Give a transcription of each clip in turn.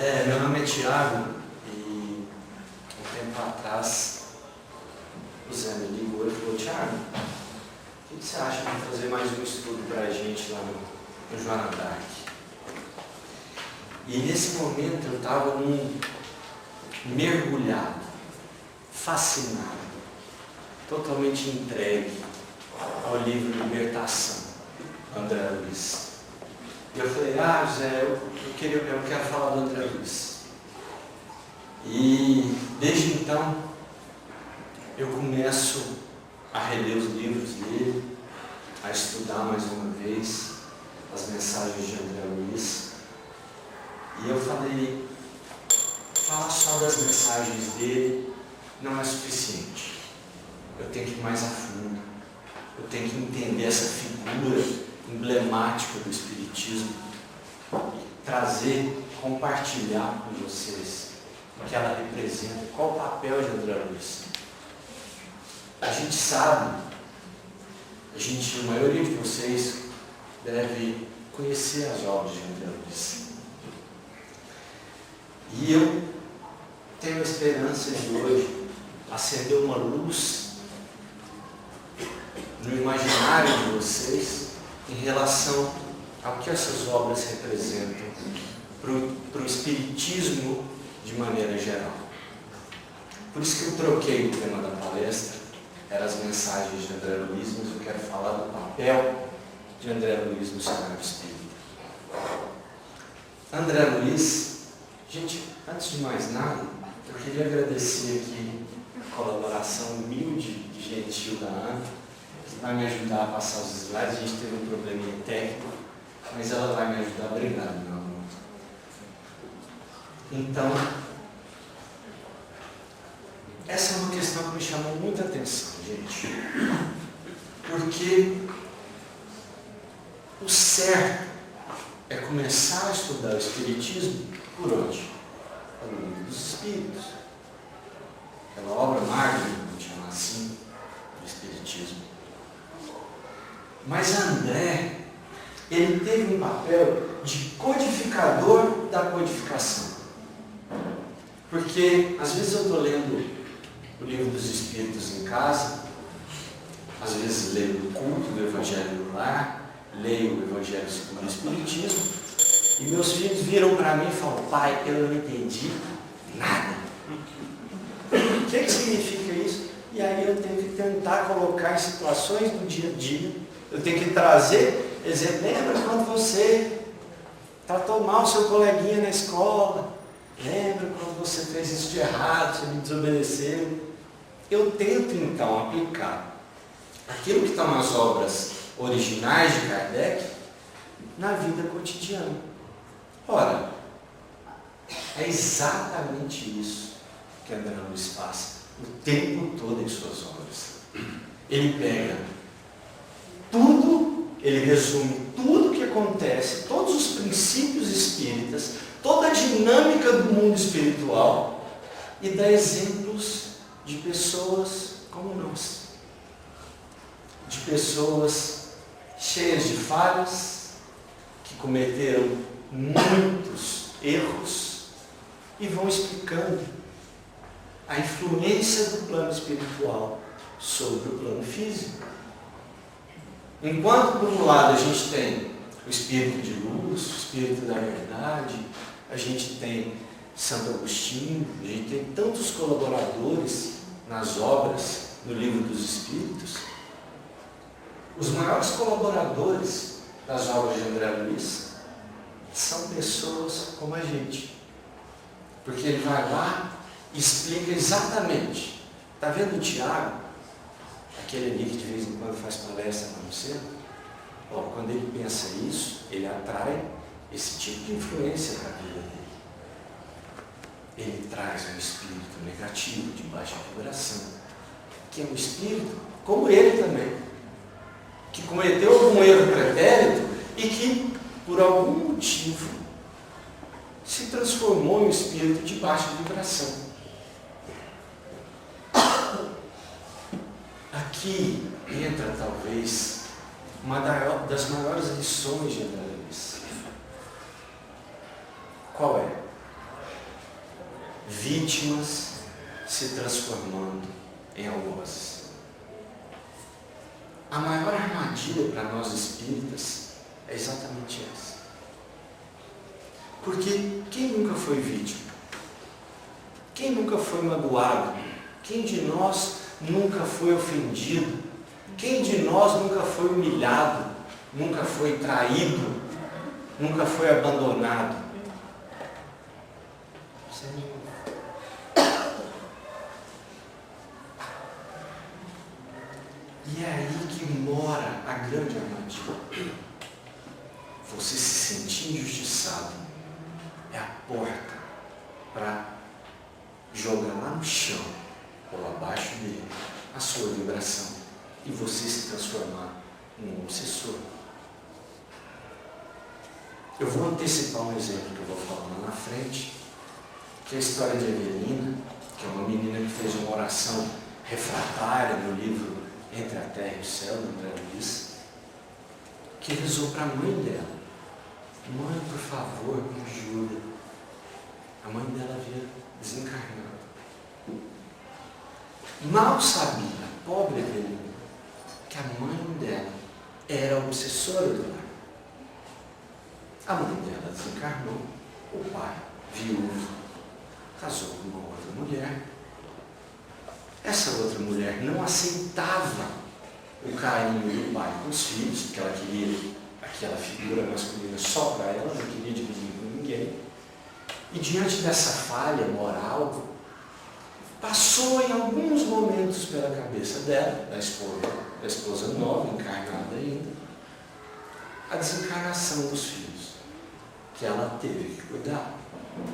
Meu nome é Tiago e um tempo atrás o Zé me ligou e falou: Tiago, o que você acha de fazer mais um estudo para a gente lá no Joana d'Arc? E nesse momento eu estava mergulhado, fascinado, totalmente entregue ao livro Libertação, André Luiz. E eu falei: Zé, eu quero falar do André Luiz. E desde então eu começo a reler os livros dele, a estudar mais uma vez as mensagens de André Luiz. E eu falei: falar só das mensagens dele não é suficiente. Eu tenho que ir mais a fundo. Eu tenho que entender essa figura emblemática do Espiritismo e trazer, compartilhar com vocês o que ela representa, qual o papel de André Luiz. A gente sabe, a maioria de vocês deve conhecer as obras de André Luiz. E eu tenho a esperança de hoje acender uma luz no imaginário de vocês em relação ao que essas obras representam para o Espiritismo de maneira geral. Por isso que eu troquei o tema da palestra, eram as mensagens de André Luiz, mas eu quero falar do papel de André Luiz no cenário espírita. André Luiz, gente, antes de mais nada, eu queria agradecer aqui a colaboração humilde e gentil da Ana, que vai me ajudar a passar os slides. A gente teve um probleminha técnico, mas ela vai me ajudar. Obrigado, meu amor. Então, essa é uma questão que me chamou muita atenção, gente. Porque o certo é começar a estudar o Espiritismo por onde? Pelo Livro dos Espíritos. Aquela obra magna, vamos chamar assim, do Espiritismo. Mas André, ele teve um papel de codificador da codificação. Porque às vezes eu estou lendo o Livro dos Espíritos em casa, às vezes leio o culto do Evangelho no lar, leio o Evangelho segundo o Espiritismo, e meus filhos viram para mim e falam: pai, eu não entendi nada. O que significa isso? E aí eu tenho que tentar colocar em situações do dia a dia, eu tenho que trazer exemplo. Lembra quando você tratou mal o seu coleguinha na escola? Lembra quando você fez isso de errado, você me desobedeceu? Eu tento então aplicar aquilo que estão nas obras originais de Kardec na vida cotidiana. Ora, é exatamente isso que André Luiz faz o tempo todo em suas obras. Ele pega tudo, ele resume tudo o que acontece, todos os princípios espíritas, toda a dinâmica do mundo espiritual, e dá exemplos de pessoas como nós, de pessoas cheias de falhas, que cometeram muitos erros, e vão explicando a influência do plano espiritual sobre o plano físico. Enquanto por um lado a gente tem o espírito de luz, o espírito da verdade, a gente tem Santo Agostinho, a gente tem tantos colaboradores nas obras do Livro dos Espíritos. Os maiores colaboradores das obras de André Luiz são pessoas como a gente, porque ele vai lá e explica exatamente. Está vendo o Tiago, aquele ali que de vez em quando faz palestra para você? Quando ele pensa isso, ele atrai esse tipo de influência para a vida dele. Ele traz um espírito negativo, de baixa vibração, que é um espírito como ele também, que cometeu algum erro pretérito e que, por algum motivo, se transformou em um espírito de baixa vibração. Aqui entra talvez uma das maiores lições de André Luiz. Qual é? vítimas se transformando em algozes. A maior armadilha para nós espíritas é exatamente essa. Porque quem nunca foi vítima? Quem nunca foi magoado? Quem de nós nunca foi ofendido? Quem de nós nunca foi humilhado? Nunca foi traído? Nunca foi abandonado? Você é nenhum. E é aí que mora a grande armadilha. Você se sentir injustiçado é a porta para jogar lá no chão, ou abaixo dele, a sua vibração, e você se transformar num obsessor. Eu vou antecipar um exemplo que eu vou falar lá na frente, que é a história de Evelina, que é uma menina que fez uma oração refratária no livro Entre a Terra e o Céu, do André Luiz, que rezou para a mãe dela: mãe, por favor, me ajuda. A mãe dela havia desencarnado. Mal sabia a pobre Evelina que a mãe dela era a obsessora do lar. A mãe dela desencarnou, o pai, viúvo, casou com uma outra mulher. Essa outra mulher não aceitava o carinho do pai com os filhos, porque ela queria aquela figura masculina só para ela, não queria dividir com ninguém. E diante dessa falha moral, passou em alguns momentos pela cabeça dela, da esposa nova, encarnada ainda, a desencarnação dos filhos, que ela teve que cuidar,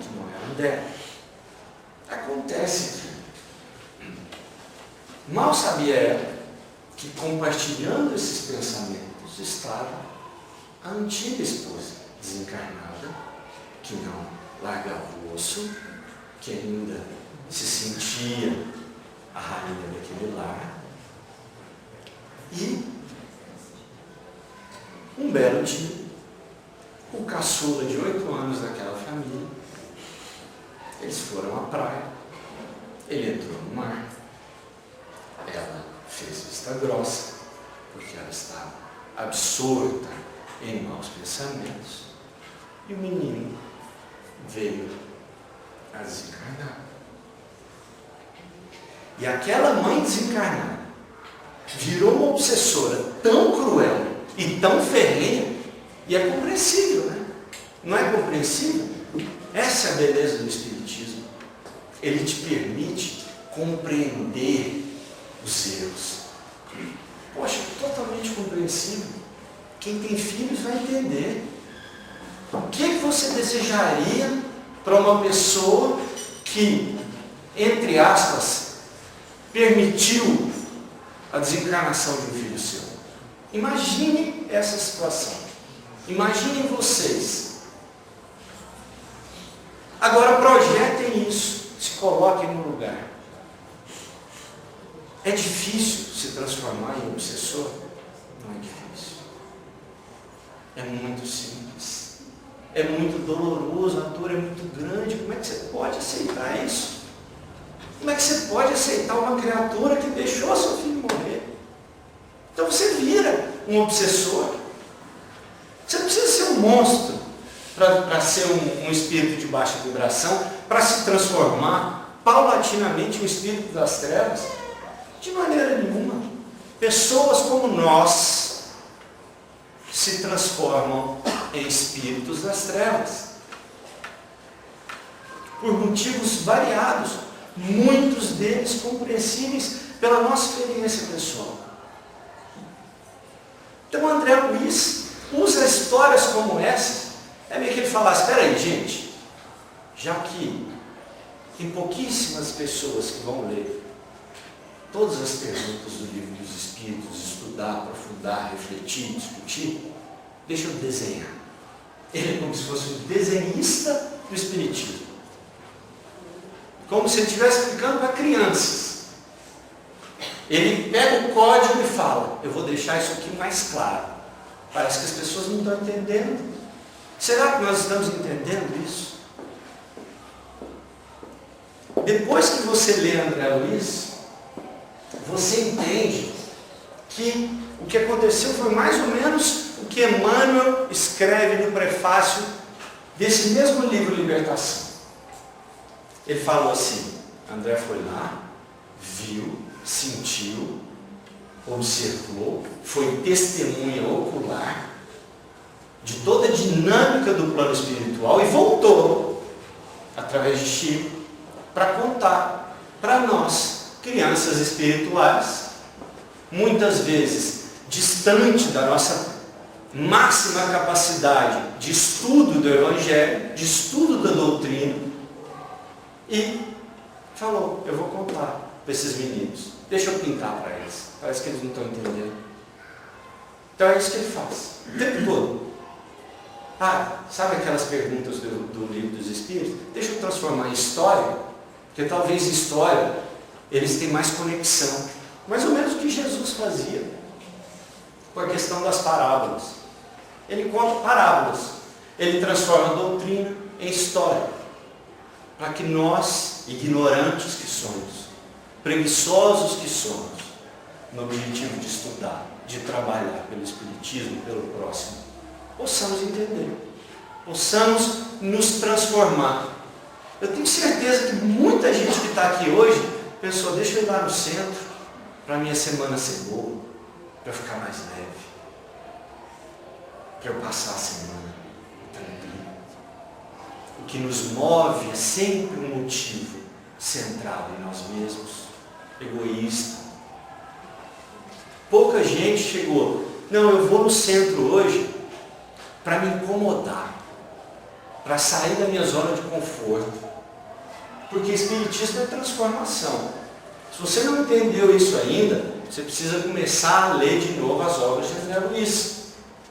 que não eram dela. Acontece que mal sabia ela que, compartilhando esses pensamentos, estava a antiga esposa desencarnada, que não largava o osso, que ainda se sentia a rainha daquele lar. E um belo dia, o caçula de 8 anos daquela família, eles foram à praia, ele entrou no mar, ela fez vista grossa, porque ela estava absorta em maus pensamentos, e o menino veio a desencarnar. E aquela mãe desencarnada virou uma obsessora tão cruel e tão ferrenha, e é compreensível, né? Não é compreensível? Essa é a beleza do Espiritismo. Ele te permite compreender os erros. Poxa, totalmente compreensível. Quem tem filhos vai entender. O que você desejaria para uma pessoa que, entre aspas, permitiu a desencarnação de um filho seu? Imagine essa situação. Imaginem vocês. Agora projetem isso, se coloquem no lugar. É difícil se transformar em obsessor? Não é difícil. É muito simples. É muito doloroso, a dor é muito grande. Como é que você pode aceitar isso? Como é que você pode aceitar uma criatura que deixou seu filho morrer? Então você vira um obsessor. Você não precisa ser um monstro para ser um espírito de baixa vibração, para se transformar paulatinamente em um espírito das trevas. De maneira nenhuma. Pessoas como nós se transformam em espíritos das trevas. Por motivos variados, muitos deles compreensíveis pela nossa experiência pessoal. Então André Luiz usa histórias como essa, é meio que ele fala: espera aí, gente, já que tem pouquíssimas pessoas que vão ler todas as perguntas do Livro dos Espíritos, estudar, aprofundar, refletir, discutir, deixa eu desenhar. Ele é como se fosse um desenhista do Espiritismo. Como se ele estivesse explicando para crianças. Ele pega o código e fala: eu vou deixar isso aqui mais claro. Parece que as pessoas não estão entendendo. Será que nós estamos entendendo isso? depois que você lê André Luiz, você entende que o que aconteceu foi mais ou menos o que Emmanuel escreve no prefácio desse mesmo livro, Libertação. Ele falou assim: André foi lá, viu, sentiu, observou, foi testemunha ocular de toda a dinâmica do plano espiritual e voltou, através de Chico, para contar para nós, crianças espirituais, muitas vezes distante da nossa máxima capacidade de estudo do Evangelho, de estudo da doutrina, e falou: eu vou contar para esses meninos, deixa eu pintar para eles, parece que eles não estão entendendo. Então é isso que ele faz, o tempo todo. Sabe aquelas perguntas do Livro dos Espíritos? Deixa eu transformar em história, porque talvez em história eles têm mais conexão, mais ou menos o que Jesus fazia com a questão das parábolas. Ele conta parábolas, ele transforma a doutrina em história, para que nós, ignorantes que somos, preguiçosos que somos, no objetivo de estudar, de trabalhar pelo Espiritismo, pelo próximo, possamos entender, possamos nos transformar. Eu tenho certeza que muita gente que está aqui hoje pensou: deixa eu ir lá no centro para a minha semana ser boa, para eu ficar mais leve, para eu passar a semana tranquilo. O que nos move é sempre um motivo centrado em nós mesmos, egoísta. Pouca gente chegou: não, eu vou no centro hoje para me incomodar, para sair da minha zona de conforto, porque Espiritismo é transformação. Se você não entendeu isso ainda, você precisa começar a ler de novo as obras de André Luiz.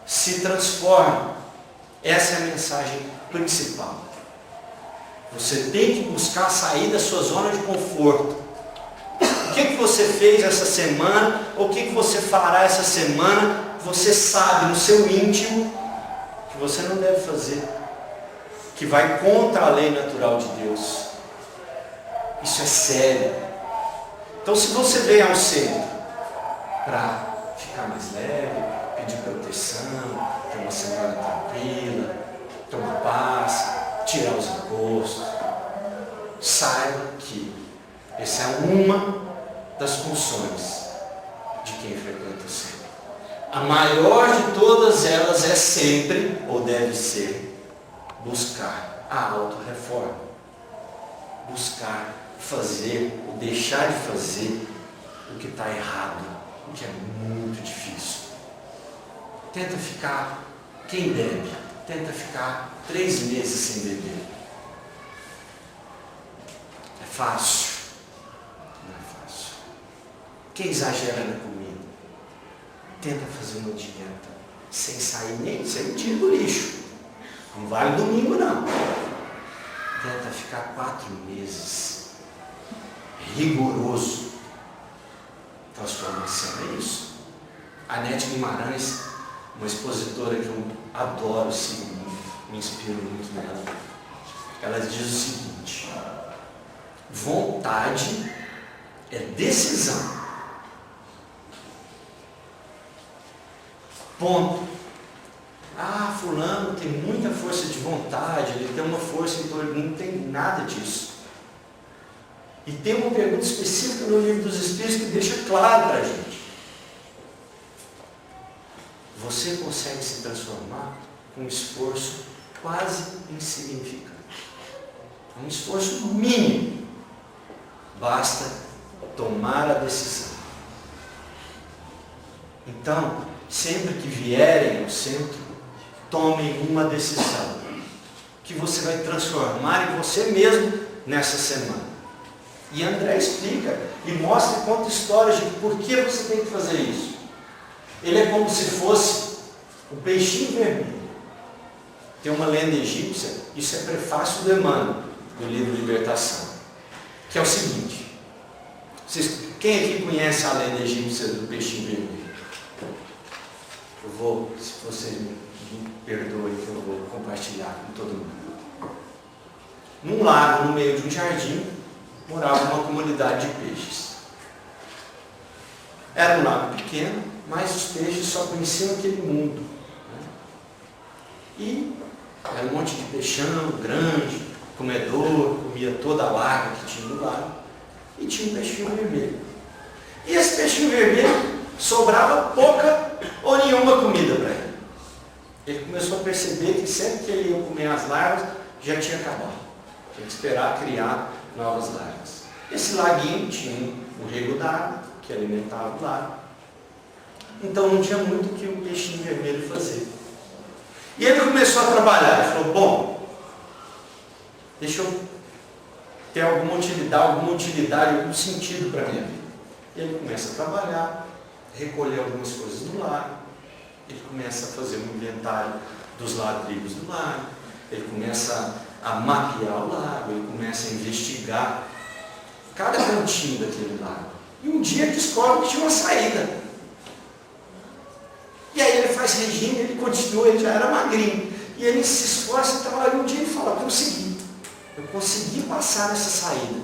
Se transforma. Essa é a mensagem principal. Você tem que buscar sair da sua zona de conforto. O que você fez essa semana, ou o que você fará essa semana, você sabe no seu íntimo que você não deve fazer, que vai contra a lei natural de Deus. Isso é sério. Então, se você vem ao centro para ficar mais leve, pedir proteção, ter uma semana tranquila, tomar paz, tirar os encostos, saiba que essa é uma das funções de quem frequenta o centro. A maior de todas elas é sempre, ou deve ser, buscar a autorreforma. Buscar fazer ou deixar de fazer o que está errado, o que é muito difícil. Tenta ficar, quem bebe, tenta ficar 3 meses sem beber. É fácil? Não é fácil. Quem exagera na comida, tenta fazer uma dieta sem sair nem, sem tirar do lixo. Não vale domingo não. Tenta ficar 4 meses rigoroso. Transformação é isso. A Nete Guimarães, uma expositora que eu adoro, sim, me inspiro muito nela, ela diz o seguinte: vontade é decisão. Ponto. Fulano tem muita força de vontade, ele tem uma força em torno, não tem nada disso. E tem uma pergunta específica no Livro dos Espíritos que deixa claro para a gente: você consegue se transformar com um esforço quase insignificante, um esforço mínimo, basta tomar a decisão. Então, sempre que vierem ao centro, tomem uma decisão que você vai transformar em você mesmo nessa semana. E André explica e mostra e conta histórias de por que você tem que fazer isso. Ele é como se fosse o peixinho vermelho. Tem uma lenda egípcia, isso é prefácio do Emmanuel, do livro Libertação, que é o seguinte: quem aqui conhece a lenda egípcia do peixinho vermelho? Eu vou, se vocês me perdoem, que eu vou compartilhar com todo mundo. Num lago, no meio de um jardim, morava uma comunidade de peixes. Era um lago pequeno, mas os peixes só conheciam aquele mundo, né? E era um monte de peixão grande, comedor, comia toda a larva que tinha no lago. E tinha um peixinho vermelho. E esse peixinho vermelho sobrava pouca ou nenhuma comida para ele. Ele começou a perceber que sempre que ele ia comer as larvas, já tinha acabado. Tinha que esperar criar novas larvas. Esse laguinho tinha um rego d'água que alimentava o lago. Então não tinha muito o que o peixinho vermelho fazer. E ele começou a trabalhar. Ele falou, bom, deixa eu ter alguma utilidade, algum sentido para a minha vida. E ele começa a trabalhar, recolher algumas coisas do lago. Ele começa a fazer um inventário dos ladrilhos do lago. Ele começa a mapear o lago. Ele começa a investigar cada cantinho daquele lago. E um dia descobre que tinha uma saída. E aí ele faz regime, ele continua, ele já era magrinho. E ele se esforça e tal. E um dia ele fala, eu consegui passar nessa saída.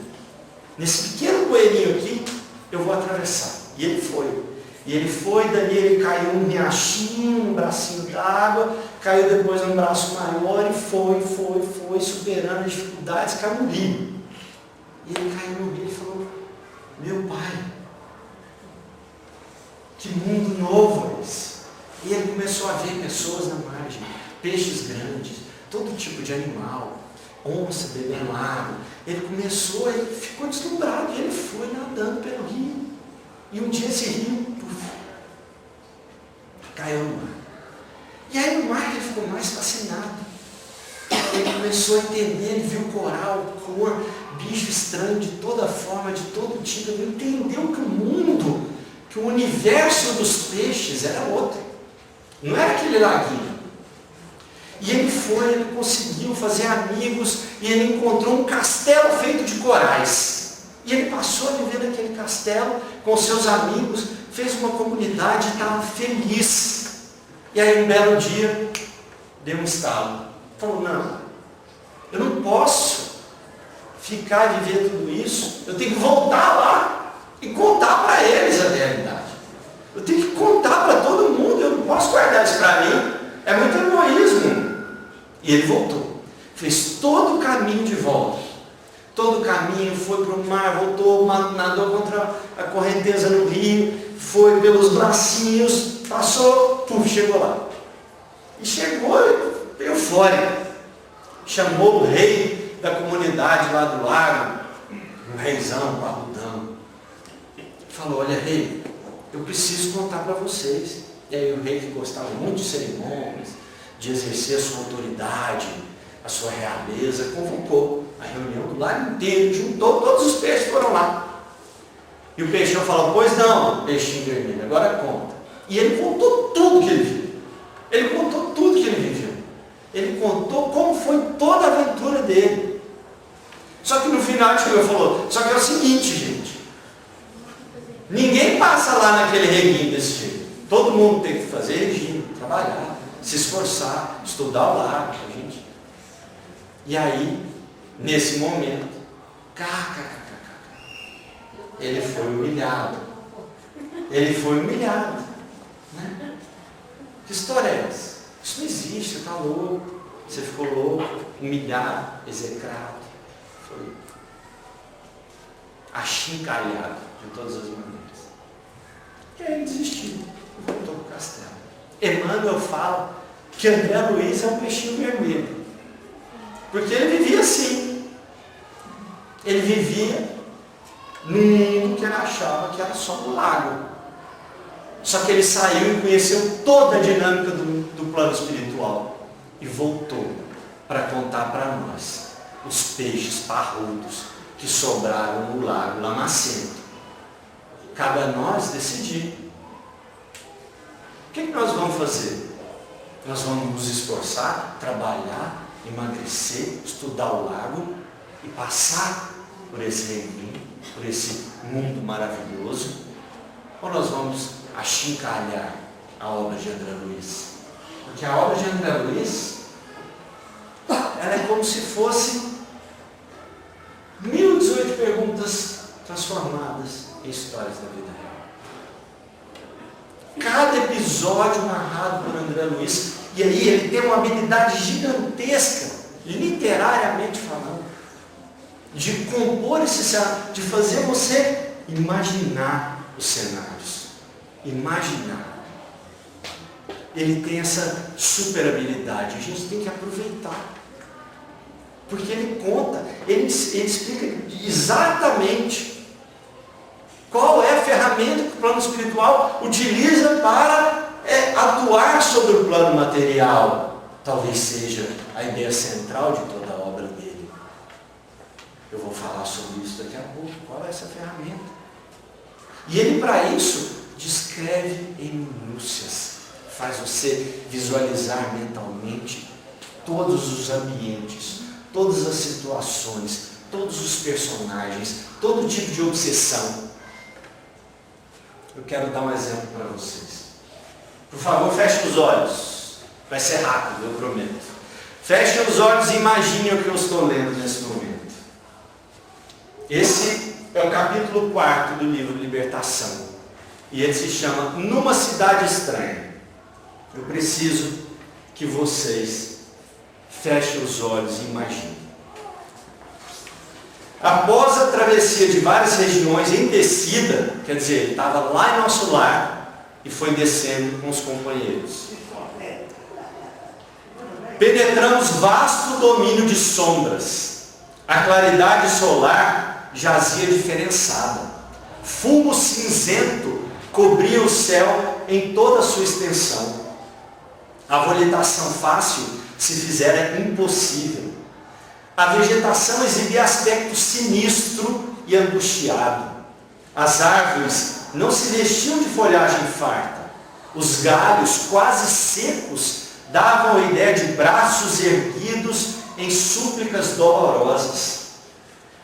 Nesse pequeno bueirinho aqui, eu vou atravessar. E ele foi. E ele foi, dali ele caiu num riachinho, num bracinho d'água, caiu depois num braço maior e foi, superando as dificuldades, caiu no rio. E ele caiu no rio e falou, meu pai, que mundo novo é esse? E ele começou a ver pessoas na margem, peixes grandes, todo tipo de animal, onça bebendo água. Ele ficou deslumbrado, e ele foi nadando pelo rio. E um dia esse rio caiu no mar. E aí no mar ele ficou mais fascinado. Ele começou a entender, ele viu coral, cor, bicho estranho de toda forma, de todo tipo. Ele entendeu que o mundo, que o universo dos peixes era outro. Não era aquele laguinho. E ele conseguiu fazer amigos, e ele encontrou um castelo feito de corais. E ele passou a viver naquele castelo com seus amigos, fez uma comunidade e estava feliz. E aí um belo dia, deu um estalo. Falou, não, eu não posso ficar e viver tudo isso, eu tenho que voltar lá e contar para eles a realidade. Eu tenho que contar para todo mundo, eu não posso guardar isso para mim, é muito egoísmo. E ele voltou, fez todo o caminho de volta. Todo o caminho, foi para o mar, voltou, nadou contra a correnteza no rio, foi pelos bracinhos, passou, chegou lá. E chegou eufórico. Chamou o rei da comunidade lá do lago, um reizão, parrudão. Falou, olha rei, eu preciso contar para vocês. E aí o rei, que gostava muito de cerimônias, de exercer a sua autoridade, a sua realeza, convocou a reunião do lago inteiro, juntou todos os peixes, foram lá. E o peixão falou, pois não, peixinho vermelho, agora conta. E ele contou tudo que ele viu. Ele contou tudo que ele viveu. Ele contou como foi toda a aventura dele. Só que no final ele falou, só que é o seguinte, gente, ninguém passa lá naquele reguinho desse jeito. Todo mundo tem que fazer regime, trabalhar, se esforçar, estudar o lago, gente. E aí, nesse momento, ele foi humilhado. Ele foi humilhado. Né? Que história é essa? Isso não existe, você está louco. Você ficou louco, humilhado, execrado. Foi achincalhado de todas as maneiras. E aí ele desistiu e voltou para o castelo. Emmanuel fala que André Luiz é um peixinho vermelho. Porque ele vivia assim. Ele vivia num mundo que ele achava que era só um lago. Só que ele saiu e conheceu toda a dinâmica do plano espiritual. E voltou para contar para nós os peixes parrudos que sobraram no lago Lamacento. Cabe a nós decidir. O que nós vamos fazer? Nós vamos nos esforçar, trabalhar, emagrecer, estudar o lago e passar por esse reino, por esse mundo maravilhoso, ou nós vamos achincalhar a obra de André Luiz? Porque a obra de André Luiz, ela é como se fosse 1018 perguntas transformadas em histórias da vida real. Cada episódio narrado por André Luiz, e aí ele tem uma habilidade gigantesca, literariamente falando, de compor esse cenário, de fazer você imaginar os cenários. Imaginar. Ele tem essa super habilidade, a gente tem que aproveitar. Porque ele conta, ele explica exatamente qual é a ferramenta que o plano espiritual utiliza para atuar sobre o plano material. Talvez seja a ideia central de toda a obra dele. Eu vou falar sobre isso daqui a pouco. Qual é essa ferramenta? E ele, para isso, descreve em minúcias. Faz você visualizar mentalmente todos os ambientes, todas as situações, todos os personagens, todo tipo de obsessão. Eu quero dar um exemplo para vocês. Por favor, fechem os olhos. Vai ser rápido, eu prometo. Fechem os olhos e imaginem o que eu estou lendo nesse momento. Esse é o capítulo 4 do livro Libertação. E ele se chama Numa Cidade Estranha. Eu preciso que vocês fechem os olhos e imaginem. Após a travessia de várias regiões em descida, quer dizer, ele estava lá em nosso lar e foi descendo com os companheiros. Penetramos vasto domínio de sombras. A claridade solar jazia diferenciada. Fumo cinzento cobria o céu em toda a sua extensão. A volitação fácil se fizera impossível. A vegetação exibia aspecto sinistro e angustiado. As árvores não se vestiam de folhagem farta. Os galhos, quase secos, davam a ideia de braços erguidos em súplicas dolorosas.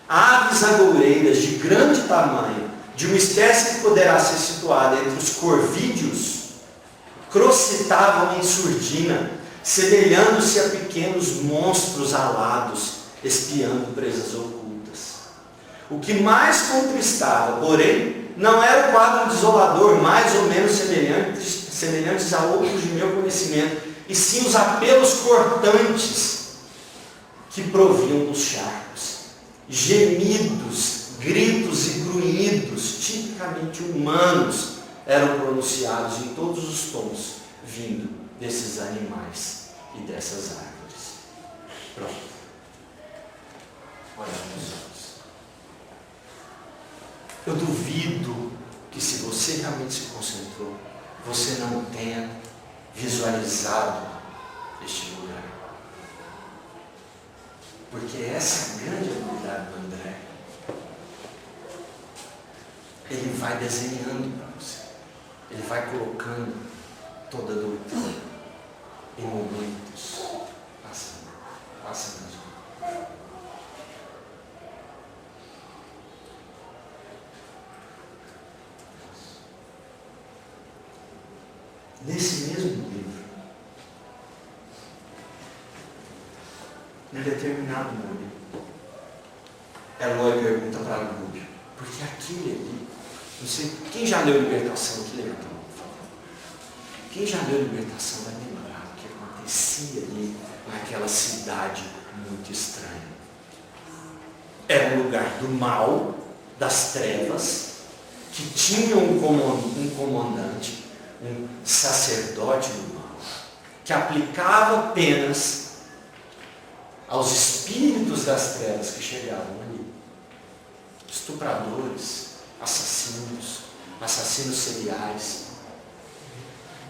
Aves agoureiras de grande tamanho, de uma espécie que poderá ser situada entre os corvídeos, crocitavam em surdina, semelhando-se a pequenos monstros alados, espiando presas ocultas. O que mais contristava, porém, não era o quadro desolador, mais ou menos semelhantes a outros de meu conhecimento, e sim os apelos cortantes que provinham dos charcos. Gemidos, gritos e grunhidos, tipicamente humanos, eram pronunciados em todos os tons, vindo desses animais e dessas árvores. Pronto. Olha nos olhos. Eu duvido que, se você realmente se concentrou, você não tenha visualizado este lugar. Porque essa é a grande habilidade do André. Ele vai desenhando para você. Ele vai colocando toda a doutrina em momentos. Passa nas mãos. Nesse mesmo livro, em determinado momento, Eloy pergunta para Lúbio, porque aquele ali, não sei, quem já leu Libertação aqui, levanta a mão, por favor. Quem já leu Libertação vai lembrar o que acontecia ali naquela cidade muito estranha. Era um lugar do mal, das trevas, que tinha um comandante, um sacerdote do mal, que aplicava penas aos espíritos das trevas que chegavam ali. Estupradores, assassinos seriais,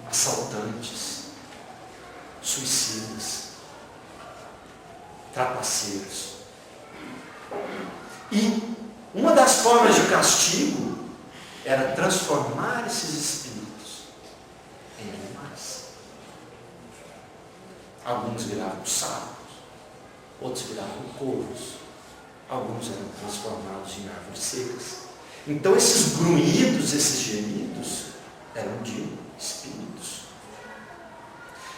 assaltantes, suicidas, trapaceiros. E uma das formas de castigo era transformar esses espíritos em animais. Alguns viravam sapos, outros viravam corvos, alguns eram transformados em árvores secas. Então esses grunhidos, esses gemidos, eram de espíritos.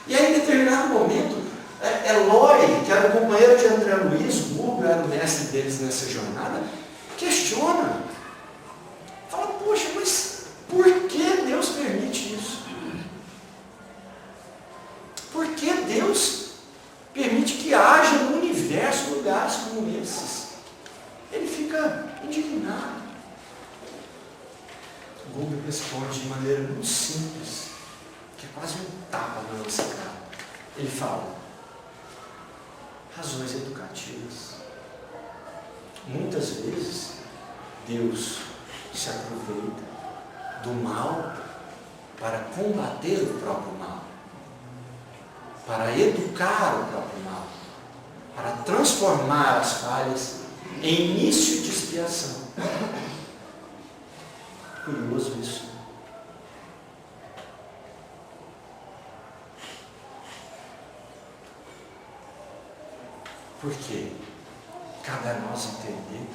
E aí, em determinado momento, Eloy, que era o companheiro de André Luiz, Hugo era o mestre deles nessa jornada, questiona permite que haja no universo lugares como esses. Ele fica indignado. Goldberg responde de maneira muito simples, que é quase um tapa na nossa cara. Ele fala: razões educativas. Muitas vezes, Deus se aproveita do mal para combater o próprio mal, para educar o próprio mal, para transformar as falhas em início de expiação. Curioso isso. Por quê? Cabe a nós entender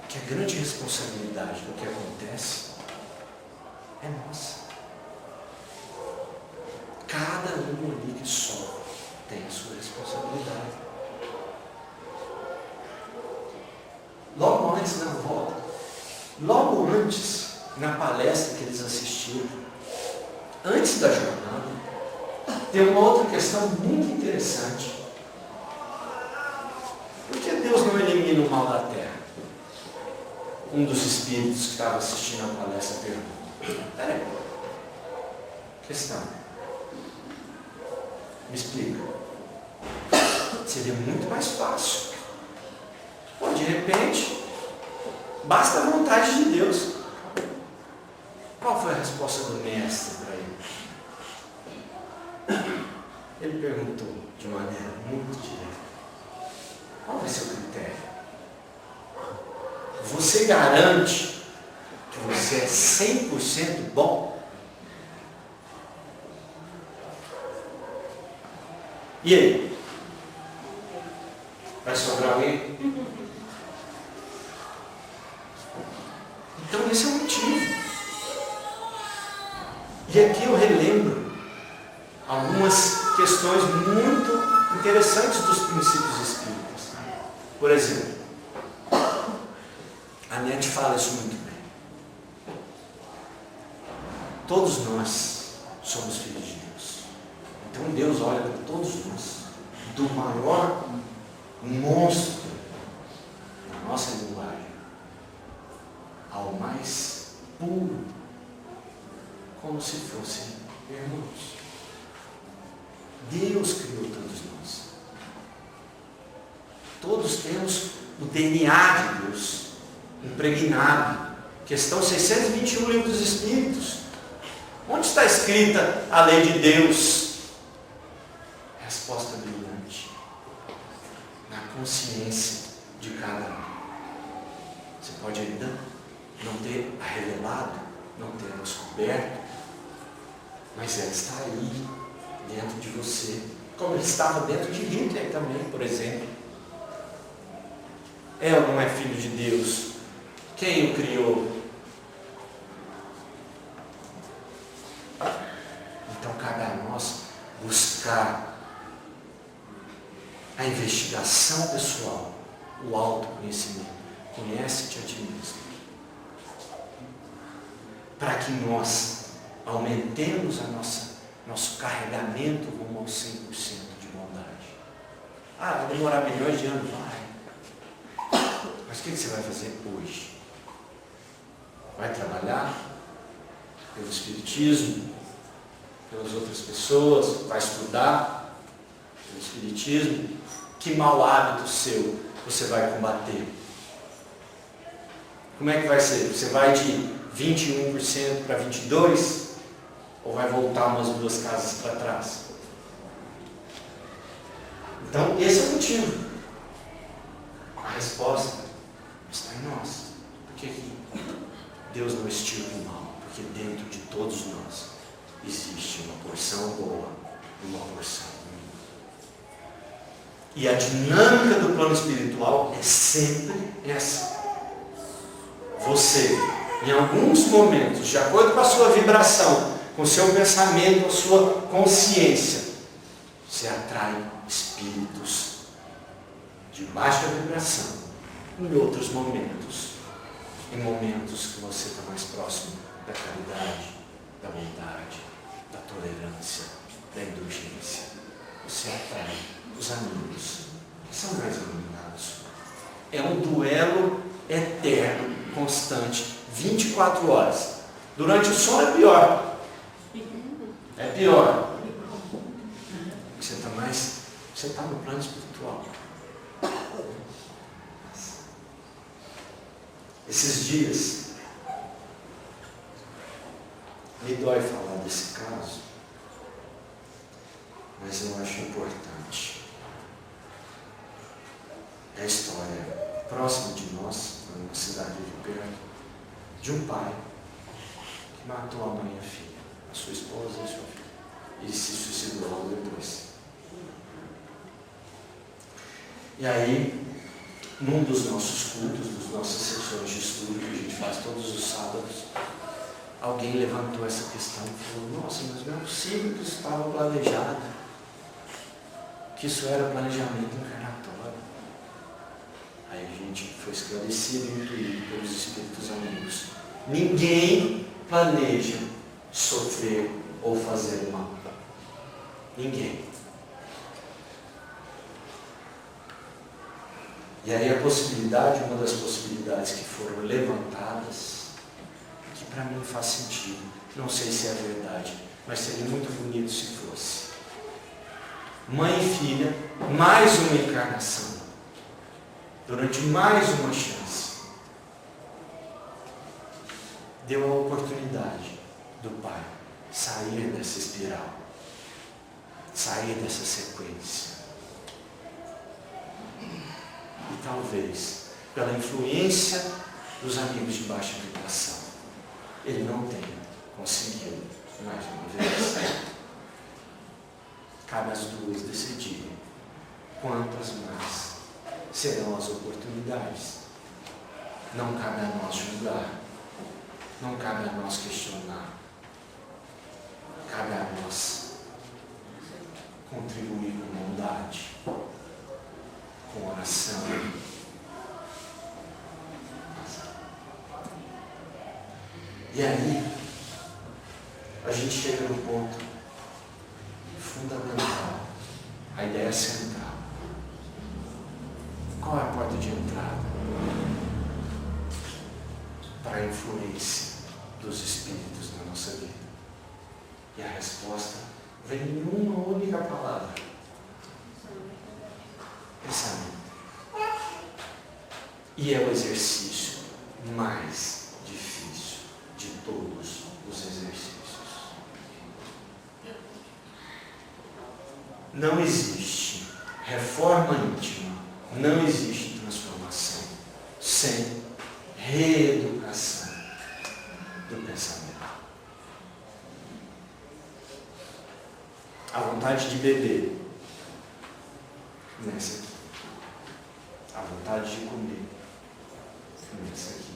que a grande responsabilidade do que acontece é nossa. Cada um ali que sofre tem a sua responsabilidade. Logo antes da volta, logo antes, na palestra que eles assistiram, antes da jornada, tem uma outra questão muito interessante. Por que Deus não elimina o mal da terra? Um dos espíritos que estava assistindo a palestra pergunta: peraí, questão, me explica. Seria muito mais fácil. Pô, de repente, basta a vontade de Deus. Qual foi a resposta do mestre para ele? Ele perguntou de maneira muito direta: qual vai ser o critério? Você garante que você é 100% bom? E aí? Vai sobrar alguém? Então esse é o motivo. E aqui eu relembro algumas questões muito interessantes dos princípios espíritas. Por exemplo, a Nete fala isso muito bem. Todos nós somos filhos de Deus. Então Deus olha para todos nós, do maior monstro na nossa linguagem ao mais puro, como se fossem irmãos. Deus criou todos nós. Todos temos o DNA de Deus impregnado. Questão 621, Livro dos Espíritos. Onde está escrita a lei de Deus? Resposta brilhante: na consciência de cada um. Você pode ainda não ter a revelado, não ter a descoberto, mas ela está aí, dentro de você, como ele estava dentro de Hitler também, por exemplo. É ou não é filho de Deus? Quem o criou? Então cabe a nós buscar a investigação pessoal, o autoconhecimento. Conhece-te a ti mesmo. Para que nós aumentemos nosso carregamento rumo ao 100% de bondade. Vai demorar milhões de anos? Vai. Mas o que você vai fazer hoje? Vai trabalhar pelo Espiritismo, pelas outras pessoas, vai estudar pelo Espiritismo? Que mau hábito seu você vai combater? Como é que vai ser? Você vai de 21% para 22%? Ou vai voltar umas duas casas para trás? Então, esse é o motivo. A resposta está em nós. Por que Deus não extirpa o mal? Porque dentro de todos nós existe uma porção boa e uma porção ruim. E a dinâmica do plano espiritual é sempre essa. Você, em alguns momentos, de acordo com a sua vibração, com o seu pensamento, a sua consciência, você atrai espíritos de baixa vibração. Em outros momentos, em momentos que você está mais próximo da caridade, da bondade, da tolerância, da indulgência, você atrai os os amigos que são mais iluminados. É um duelo eterno, constante, 24 horas. Durante o sono é pior. É pior. Você está no plano espiritual. Esses dias, me dói falar desse caso, mas eu acho importante. É a história próxima de nós, numa cidade de perto, de um pai que matou a mãe e a filha, a sua esposa e a sua filha, e se suicidou logo depois. E aí, num dos nossos cultos, das nossas sessões de estudo que a gente faz todos os sábados, alguém levantou essa questão e falou: nossa, mas não é possível que isso estava planejado, que isso era planejamento encarnatório. Aí a gente foi esclarecido e intuído pelos espíritos amigos. Ninguém planeja sofrer ou fazer mal. Ninguém. E aí a possibilidade, uma das possibilidades que foram levantadas, que para mim faz sentido, não sei se é verdade, mas seria muito bonito se fosse. Mãe e filha, mais uma encarnação, durante mais uma chance, deu a oportunidade do pai sair dessa espiral, sair dessa sequência. E talvez, pela influência dos amigos de baixa vibração, ele não tenha conseguido mais uma vez. Cabe às duas decidirem quantas mais serão as oportunidades. Não cabe a nós julgar, não cabe a nós questionar, cabe a nós contribuir com bondade, com oração. E aí, a gente chega no ponto fundamental, a ideia central. Qual é a porta de entrada para a influência dos espíritos na nossa vida? E a resposta vem em uma única palavra: pensamento. E é o exercício mais difícil de todos os exercícios. Não existe reforma íntima, não existe transformação sem reeducação do pensamento. A vontade de beber começa aqui. A vontade de comer começa aqui.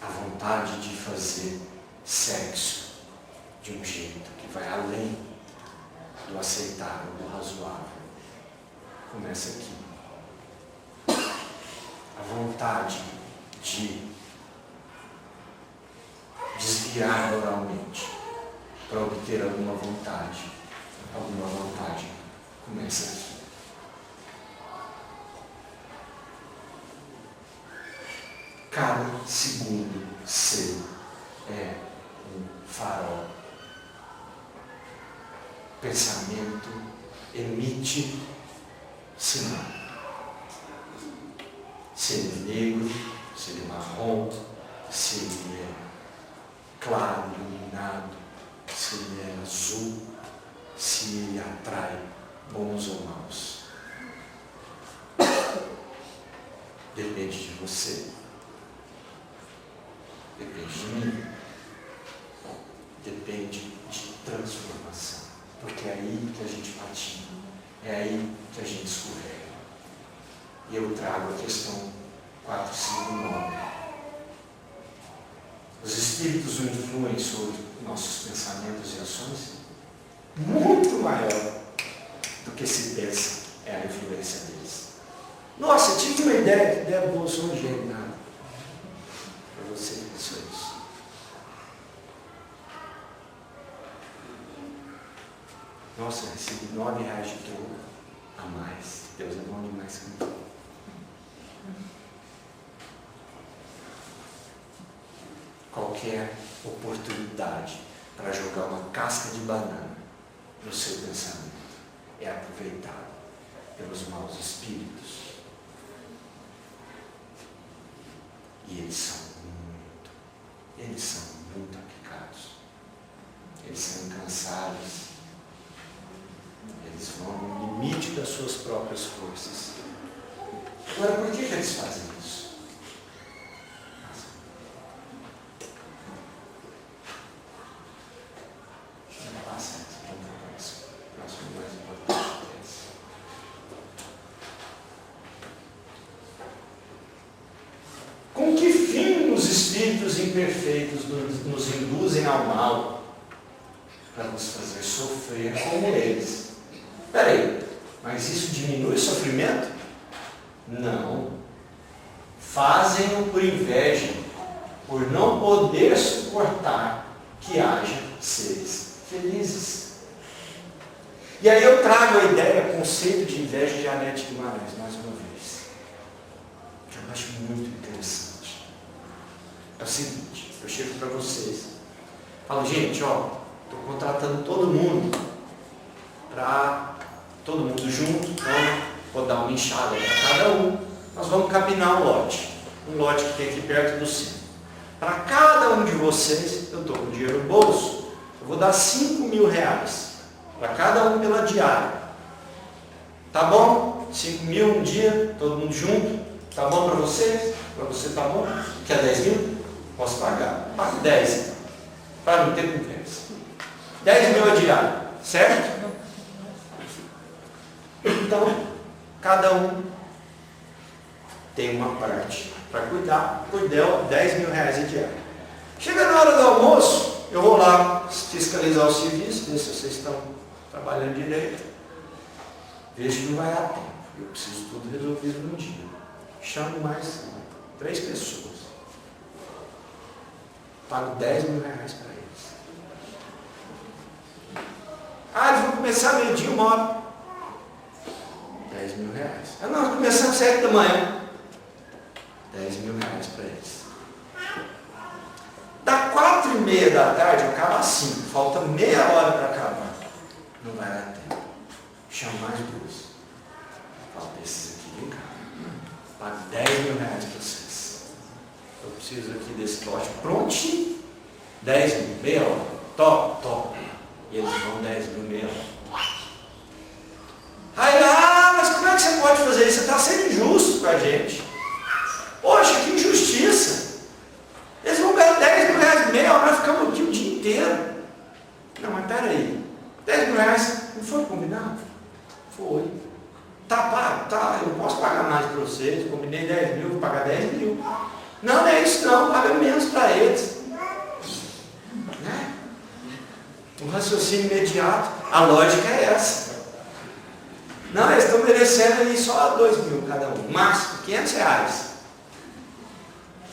A vontade de fazer sexo de um jeito que vai além do aceitável, do razoável, começa aqui. A vontade de desviar oralmente para obter alguma vontade, começa aqui. Cada segundo seu é um farol. Pensamento emite sinal. Se ele é negro, se ele é marrom, se ele é claro, iluminado, se ele é azul, se ele atrai bons ou maus. Depende de você. Depende de mim. Depende de transformação. Porque é aí que a gente patina. É aí que a gente escorrega. E eu trago a questão 459. Os espíritos nos influem sobre nossos pensamentos e ações muito maior do que se pensa é a influência deles. Nossa, eu tive uma ideia, que ideia boa, sou um gênio, nada. Para você que pensou isso. Nossa, eu recebi R$9 de troco. qualquer oportunidade para jogar uma casca de banana no seu pensamento é aproveitado pelos maus espíritos. E eles são muito aplicados. Eles são incansáveis. Eles vão no limite das suas próprias forças. Agora, por que eles fazem isso? Não passa essa, próximo mais importante é esse. Com que fim os espíritos imperfeitos nos induzem ao mal? Para nos fazer sofrer como eles. Peraí, mas isso diminui o sofrimento? Não. Fazem-no por inveja, por não poder suportar que haja seres felizes. E aí eu trago a ideia, conceito de inveja de Arete Guimarães, mais uma vez. Que eu acho muito interessante. É o seguinte, eu chego para vocês, falo, gente, ó, estou contratando todo mundo junto, então vou dar uma enxada para cada um. Nós vamos capinar um lote que tem aqui perto do centro. Para cada um de vocês, eu estou com dinheiro no bolso, eu vou dar 5 mil reais para cada um pela diária. Tá bom? 5 mil um dia, todo mundo junto. Tá bom para vocês? Para você tá bom? Quer 10 mil? Posso pagar. Pague 10 então, para não ter conversa. 10 mil a diária, certo? Então, cada um tem uma parte para cuidar, por 10 mil reais a diária. Chega na hora do almoço, eu vou lá fiscalizar o serviço, ver se vocês estão trabalhando direito. Vejo que não vai dar tempo, eu preciso tudo resolvido num dia. Chamo mais 3 pessoas. Pago 10 mil reais para eles. Eles vão começar meio-dia, 1h. 10 mil reais. Nós começamos às 7 da manhã. 10 mil reais para eles. Da 4h30 da tarde, acaba às 5. Falta meia hora para acabar. Não vai dar tempo. Chamo mais 2. Falo, esses aqui, vem cá. Pago 10 mil reais para vocês. Eu preciso aqui desse lote prontinho. 10 mil, meia hora. Top. E eles vão 10 mil, meia hora. Mas como é que você pode fazer isso? Você está sendo injusto com a gente. Poxa, que injustiça. Eles vão ganhar 10 mil reais meia hora, ficamos aqui o dia inteiro. Não, mas peraí. 10 mil reais não foi combinado? Foi. Tá pago? Tá, eu posso pagar mais para vocês. Eu combinei 10 mil, vou pagar 10 mil. Não é isso não, paga menos para eles. Né? Um raciocínio imediato. A lógica é essa. Não, eles estão merecendo aí só 2 mil cada um. Máximo, 500 reais.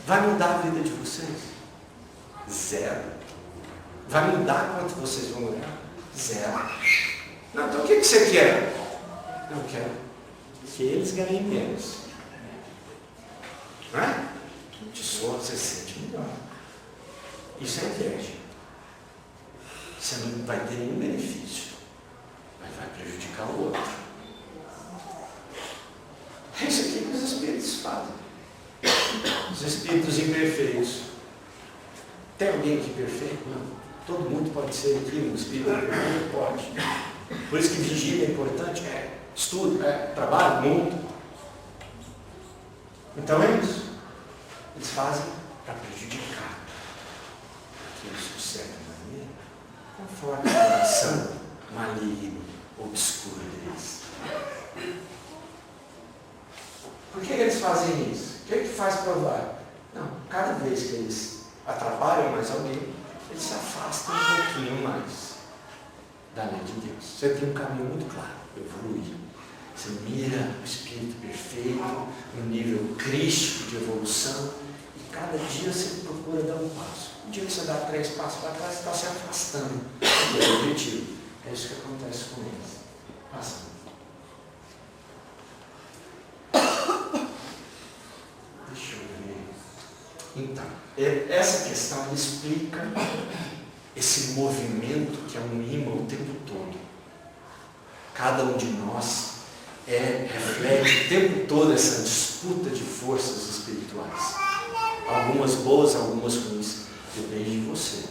Vai mudar a vida de vocês? 0. Vai mudar quanto vocês vão ganhar? 0. Não, então o que você quer? Eu quero que eles ganhem menos. Não é? De sua você se sente melhor. Isso é inveja. Você não vai ter nenhum benefício, mas vai prejudicar o outro. É isso aqui que os espíritos fazem. Os espíritos imperfeitos. Tem alguém aqui perfeito? Não. Todo mundo pode ser aqui um espírito perfeito? Pode. Por isso que vigília é importante. Estudo, trabalho, muito. Então é isso. Eles fazem para prejudicar aquele sucesso da maneira, conforme o coração maligno, obscuro deles. Por que eles fazem isso? O que é que faz provar? Não, cada vez que eles atrapalham mais alguém, eles se afastam um pouquinho mais da lei de Deus. Você tem um caminho muito claro, evoluir. Você mira o espírito perfeito, no nível crístico de evolução, e cada dia você procura dar um passo. Um dia que você dá 3 passos para trás, você está se afastando do objetivo. É isso que acontece com eles. Passa. Deixa eu ver. Então, essa questão ela explica esse movimento que é um imã o tempo todo. Cada um de nós reflete o tempo todo essa disputa de forças espirituais. Algumas boas, algumas ruins. Depende de você.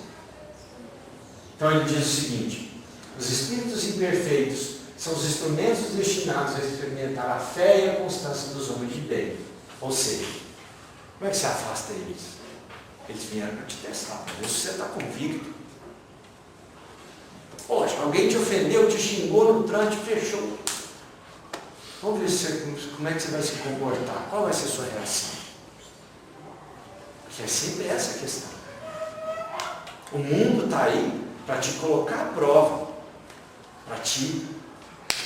Então ele diz o seguinte: os espíritos imperfeitos são os instrumentos destinados a experimentar a fé e a constância dos homens de bem. Ou seja, como é que você afasta eles? Eles vieram para te testar, para ver se você está convicto. Poxa, alguém te ofendeu, te xingou no trânsito, fechou. Vamos ver como é que você vai se comportar. Qual vai ser a sua reação? Porque é sempre essa a questão. O mundo está aí para te colocar à prova, para te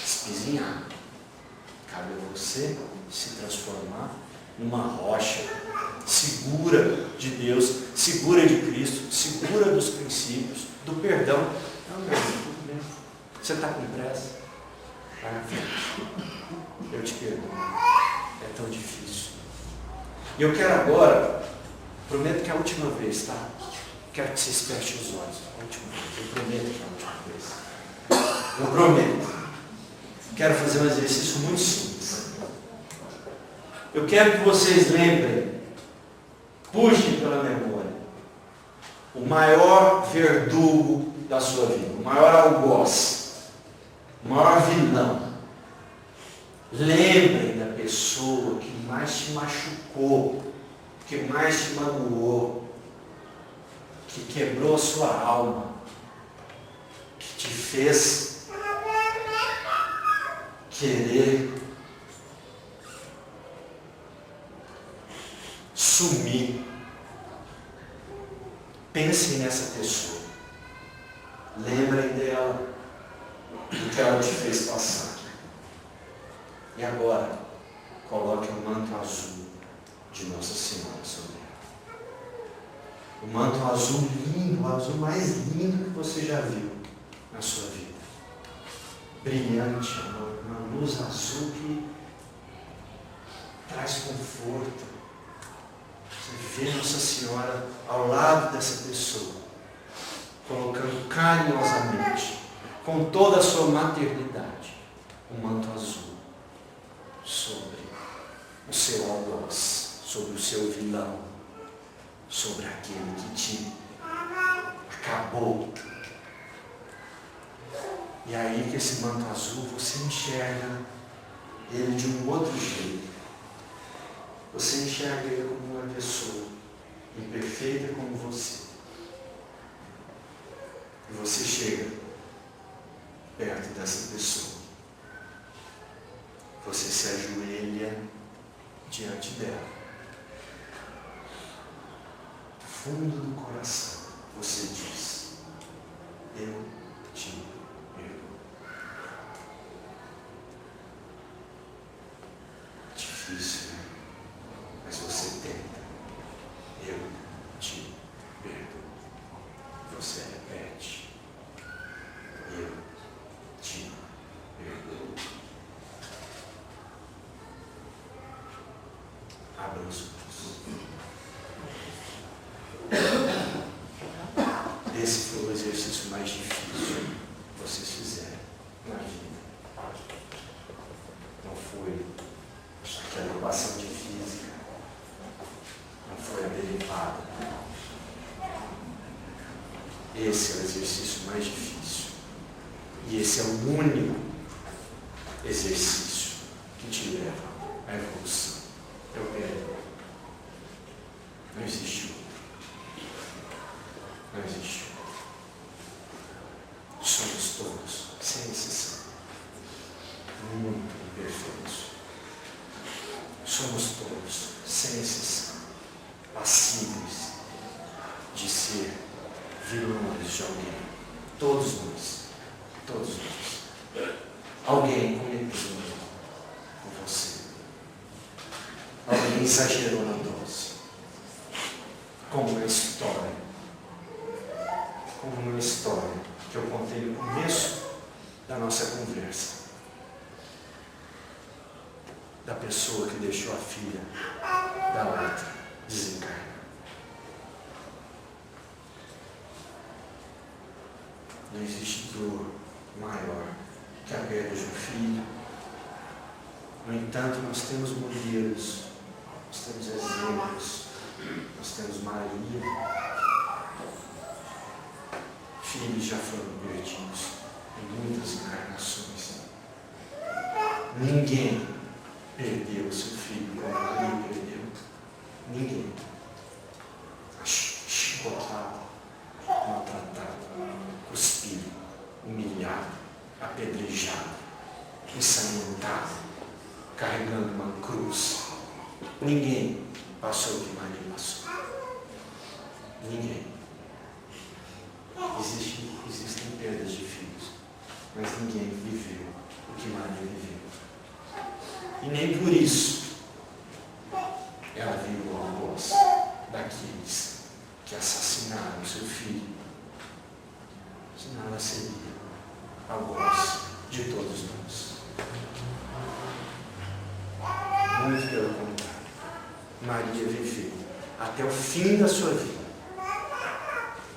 espizinhar. Cabe a você se transformar numa rocha segura de Deus, segura de Cristo, segura dos princípios, do perdão. Não, meu irmão, tudo bem. Você está com pressa? Vai à frente. Eu te perdoo. É tão difícil. E eu quero agora, prometo que é a última vez, tá? Quero que vocês fechem os olhos. A última vez. Eu prometo que é a última vez. Eu prometo. Quero fazer um exercício muito simples. Eu quero que vocês lembrem, puxem pela memória, o maior verdugo da sua vida, o maior algoz, o maior vilão. Lembrem da pessoa que mais te machucou, que mais te magoou, que quebrou a sua alma, que te fez querer sumir. Pensem nessa pessoa. Lembrem dela, do que ela te fez passar. E agora, coloque o manto azul de Nossa Senhora sobre ela. O manto azul lindo, o azul mais lindo que você já viu na sua vida. Brilhante, uma luz azul que traz conforto. Você vê Nossa Senhora ao lado dessa pessoa, colocando carinhosamente, com toda a sua maternidade, um manto azul sobre o seu algoz, sobre o seu vilão, sobre aquele que te acabou. E aí que esse manto azul você enxerga ele de um outro jeito. Você enxerga ele como uma pessoa imperfeita como você. E você chega perto dessa pessoa. Você se ajoelha diante dela. Do fundo do coração, você diz: eu te perdoo. Difícil, né? Mas você tenta. Eu te perdoo. Você repete: eu te perdoo. Abra os olhos. Esse foi o exercício mais difícil que vocês fizeram na vida. Não foi aquela equação de física. Não foi a derivada. Esse é o exercício mais difícil. E esse é o único exercício que te leva à evolução. Eu perdoo. Não existe outro. Não existe outro. Somos todos, sem exceção, muito imperfeitos. Somos todos, sem exceção, passíveis de ser vilões de alguém. Todos nós. Todos nós. Alguém cometeu um erro com você. Alguém exagerou na dose. Como uma história. Como uma história que eu contei no começo da nossa conversa. Da pessoa que deixou a filha da outra desencarnar. Não existe dor maior que a perda de um filho. No entanto, nós temos modelos, nós temos exemplos, nós temos Maria. Filhos já foram perdidos em muitas encarnações. Ninguém perdeu seu filho como Maria perdeu. Ninguém. Chicotado, maltratado, cuspido, humilhado, apedrejado, ensanguentado, carregando uma cruz. Ninguém passou o que Maria passou. Ninguém. Existem perdas de filhos, mas ninguém viveu o que Maria viveu. E nem por isso ela virou a voz daqueles que assassinaram seu filho. Senão ela seria a voz de todos nós. Muito pelo contrário. Maria viveu até o fim da sua vida,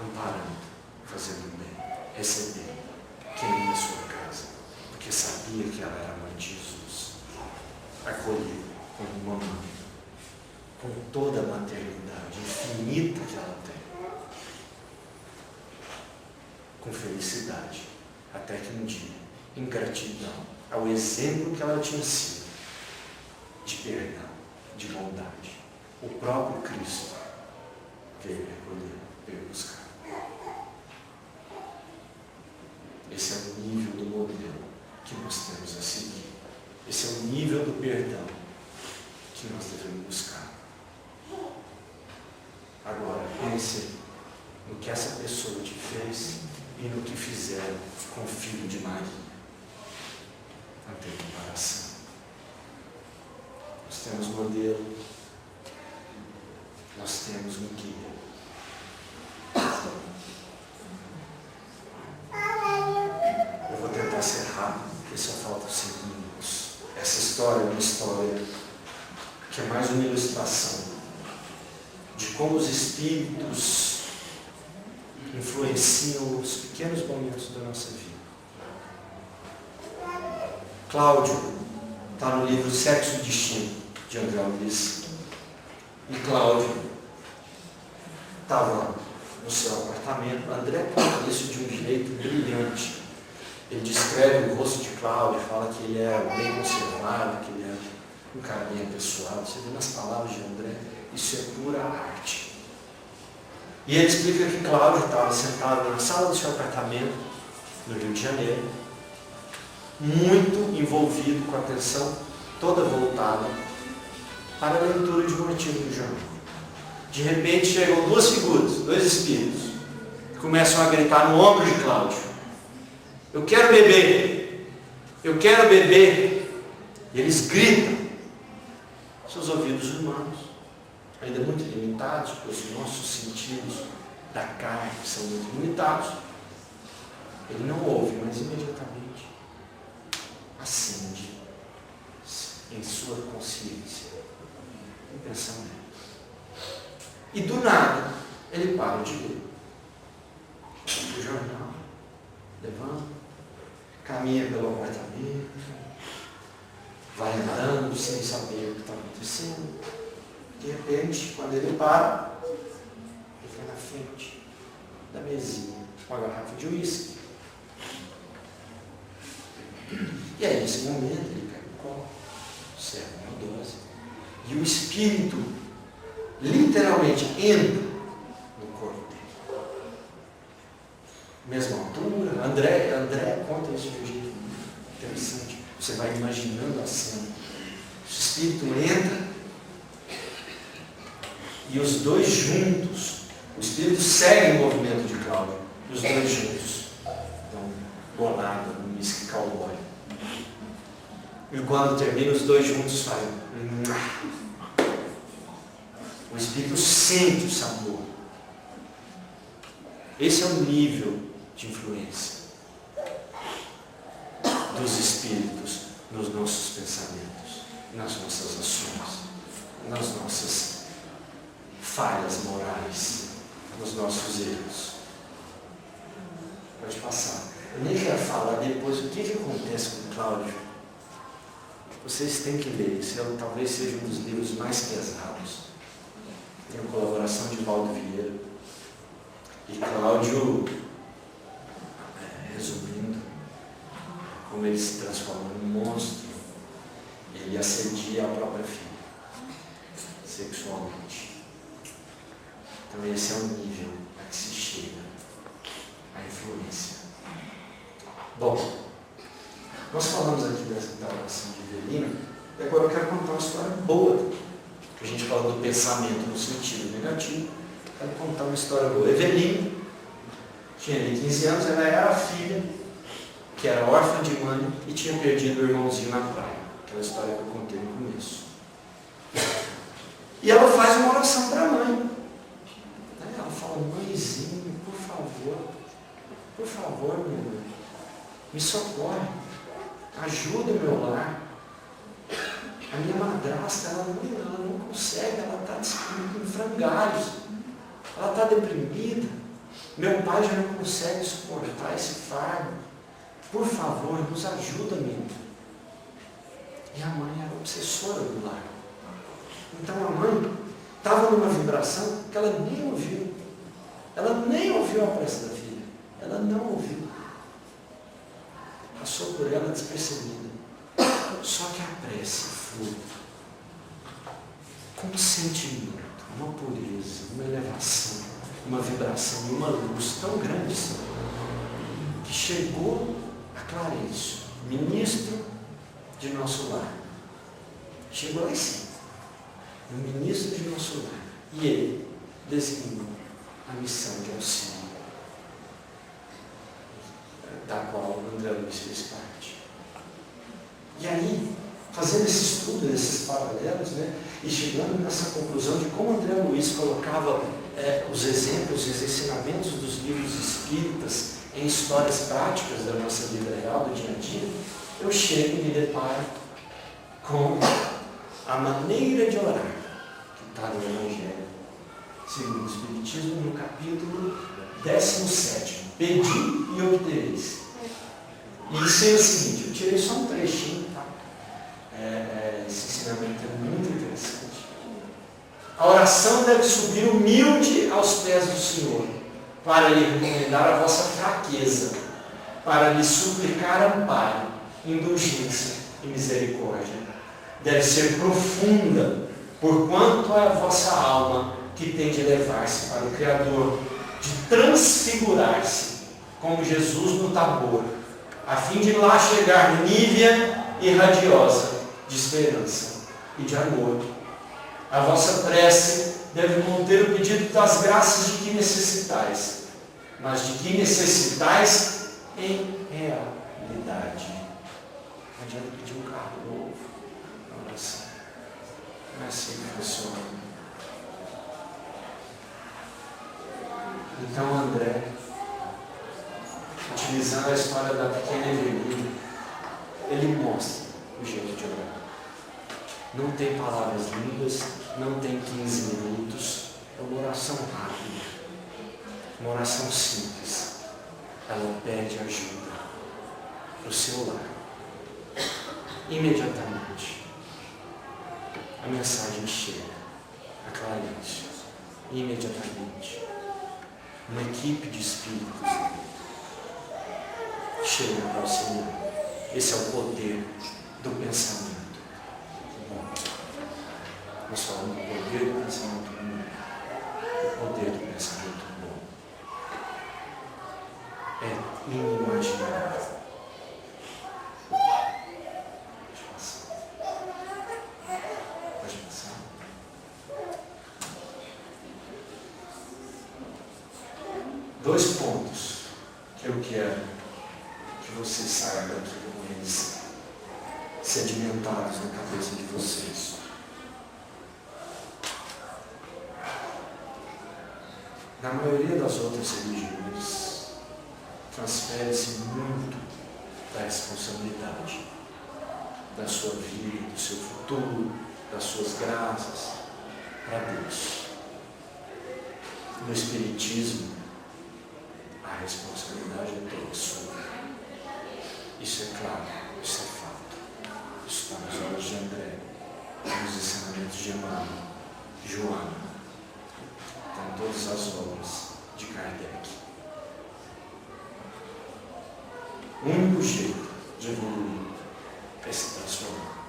amparando, fazendo bem, recebendo quem ia à sua casa, porque sabia que ela era mãe de Jesus, acolhida como uma mãe, com toda a maternidade infinita que ela tem, com felicidade, até que um dia, em gratidão ao exemplo que ela tinha sido, de perdão, de bondade, o próprio Cristo veio recolher, veio buscar. Esse é o nível do modelo que nós temos a seguir. Esse é o nível do perdão que nós devemos buscar. Agora, pense no que essa pessoa te fez e no que fizeram com o filho de Maria. Não tem comparação. Nós temos modelo, nós temos um guia. Eu vou tentar ser rápido, porque só faltam 5 minutos. Essa história é uma história que é mais uma ilustração de como os espíritos influenciam os pequenos momentos da nossa vida. Cláudio está no livro Sexo e Destino, de André Luiz. E Cláudio estava no seu apartamento. André conta isso de um jeito brilhante. Ele descreve o rosto de Cláudio, fala que ele é bem conservado, que ele é um cara bem apessoado. Você vê nas palavras de André, isso é pura arte. E ele explica que Cláudio estava sentado na sala do seu apartamento, no Rio de Janeiro, muito envolvido, com a atenção toda voltada para a leitura de um artigo do jornal. De repente chegam 2 figuras, 2 espíritos, que começam a gritar no ombro de Cláudio: eu quero beber, eu quero beber. E eles gritam. Seus ouvidos humanos, ainda muito limitados, porque os nossos sentidos da carne são muito limitados, ele não ouve, mas imediatamente acende em sua consciência um pensamento. E do nada, ele para de ler o jornal, levanta, caminha pelo apartamento, vai andando sem saber o que está acontecendo. De repente, quando ele para, ele fica na frente da mesinha com a garrafa de uísque. E aí, nesse momento, ele pega o copo, serve uma dose, e o espírito literalmente entra no corpo dele. Mesma altura. André conta isso de um jeito interessante. Você vai imaginando a cena. O espírito entra e os dois juntos, o espírito segue o movimento de Cláudio, e os dois juntos dão bolada no uísque cowboy. E quando termina, os dois juntos fazem. O espírito sente o sabor. Esse é o nível de influência dos espíritos nos nossos pensamentos, nas nossas ações, nas nossas falhas morais, nos nossos erros. Pode passar. Eu nem quero falar depois o que acontece com o Cláudio. Vocês têm que ler. Esse talvez seja um dos livros mais pesados. Tem a colaboração de Valdo Vieira. E Cláudio, resumindo, como ele se transforma num monstro, ele assedia a própria filha sexualmente. Então esse é o nível a que se chega, a influência. Bom, nós falamos aqui da oração de Evelina, e agora eu quero contar uma história boa. A gente fala do pensamento no sentido negativo, quero contar uma história boa. Evelina tinha ali 15 anos, ela era a filha que era órfã de mãe e tinha perdido o irmãozinho na praia. Aquela história que eu contei no começo. E ela faz uma oração para a mãe. Ela fala: mãezinha, por favor, minha mãe, me socorre, ajuda meu lar. A minha madrasta, ela não consegue, ela está em frangalhos, ela está deprimida. Meu pai já não consegue suportar esse fardo. Por favor, nos ajuda, menina. E a mãe era obsessora do lar. Então a mãe estava numa vibração que ela nem ouviu. Ela nem ouviu a prece da filha. Ela não ouviu. Passou por ela despercebida. Só que a prece foi com um sentimento, uma pureza, uma elevação, uma vibração e uma luz tão grandes que chegou a Clarencio, ministro de nosso lar. Chegou lá em cima, o ministro de nosso lar. E ele designou a missão de auxílio, da qual o André Luiz fez parte. E aí, fazendo esse estudo, esses paralelos, e chegando nessa conclusão de como André Luiz colocava os exemplos e os ensinamentos dos livros espíritas em histórias práticas da nossa vida real, do dia a dia, eu chego e me deparo com a maneira de orar que está no Evangelho segundo o Espiritismo, no capítulo 17. Pedi e obtereis. E isso é o seguinte, eu tirei só um trechinho, tá? Esse ensinamento é muito interessante. A oração deve subir humilde aos pés do Senhor, para lhe recomendar a vossa fraqueza, para lhe suplicar amparo, indulgência e misericórdia. Deve ser profunda, porquanto é a vossa alma que tem de elevar-se para o Criador, de transfigurar-se, como Jesus no Tabor, a fim de lá chegar nívea e radiosa de esperança e de amor. A vossa prece deve conter o pedido das graças de que necessitais, mas de que necessitais em realidade. Não adianta pedir um carro novo na oração. Não é assim que funciona. Então André, utilizando a história da pequena Evelina, ele mostra o jeito de orar. Não tem palavras lindas, não tem 15 minutos, é uma oração rápida, uma oração simples. Ela pede ajuda para o seu lar. Imediatamente, a mensagem chega a Clarencio. Imediatamente, uma equipe de espíritos chega para auxiliar. Esse é o poder do pensamento. Nós falamos do poder do pensamento bom. O poder do pensamento bom é inimaginável. Pode passar. Pode passar. Dois pontos que eu quero que vocês saiam daqui com eles sedimentados na cabeça de vocês. Na maioria das outras religiões, transfere-se muito da responsabilidade da sua vida, do seu futuro, das suas graças, para Deus. No Espiritismo, a A responsabilidade é toda sua. Isso é claro, isso é fato. Isso está nas obras de André, nos ensinamentos de Emmanuel, Joana. Está em todas as obras de Kardec. O único jeito de evoluir é se transformar.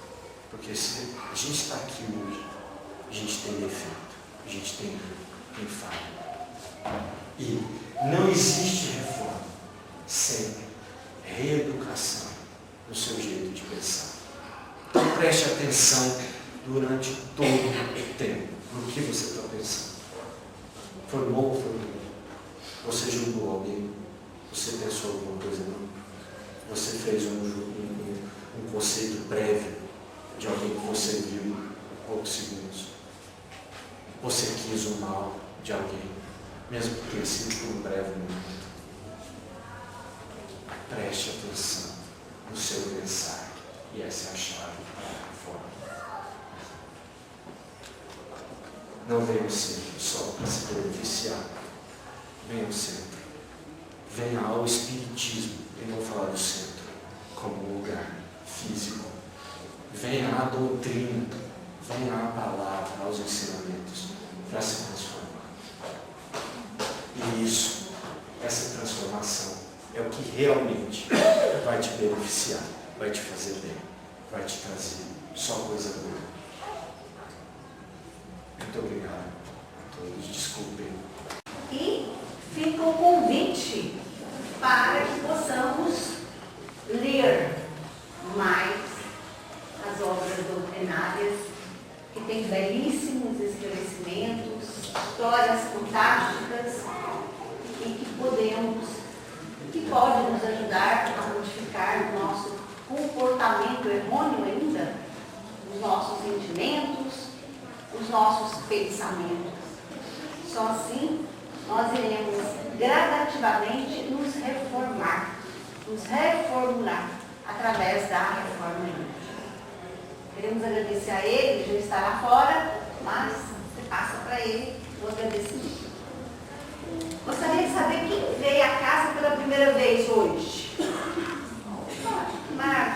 Porque se a gente está aqui hoje, a gente tem defeito, a gente tem falha. E não existe reforma sem reeducação no seu jeito de pensar. Então preste atenção durante todo o tempo no que você está pensando. Foi bom ou foi ruim? Você julgou alguém? Você pensou alguma coisa não? Você fez um conceito prévio de alguém que você viu em poucos segundos? Você quis o mal de alguém, mesmo que tenha sido por um breve momento? Preste atenção no seu pensar, e essa é a chave para a reforma. Não venha sempre só para se beneficiar. Venha sempre. Venha ao Espiritismo, e não falar do centro, como um lugar físico. Venha à doutrina, venha à palavra, aos ensinamentos, para se transformar. E isso, essa transformação, é o que realmente vai te beneficiar, vai te fazer bem, vai te trazer só coisa boa. Muito obrigado a todos, desculpem. E fica o convite para que possamos ler mais as obras doutrinárias, que tem belíssimos esclarecimentos, histórias fantásticas e que pode nos ajudar a modificar o nosso comportamento errôneo ainda, os nossos sentimentos, os nossos pensamentos. Só assim nós iremos gradativamente nos reformar, nos reformular através da reforma íntima. Queremos agradecer a ele, ele já está lá fora, mas você passa para ele o agradecimento. Gostaria de saber quem veio à casa pela primeira vez hoje. Marcos.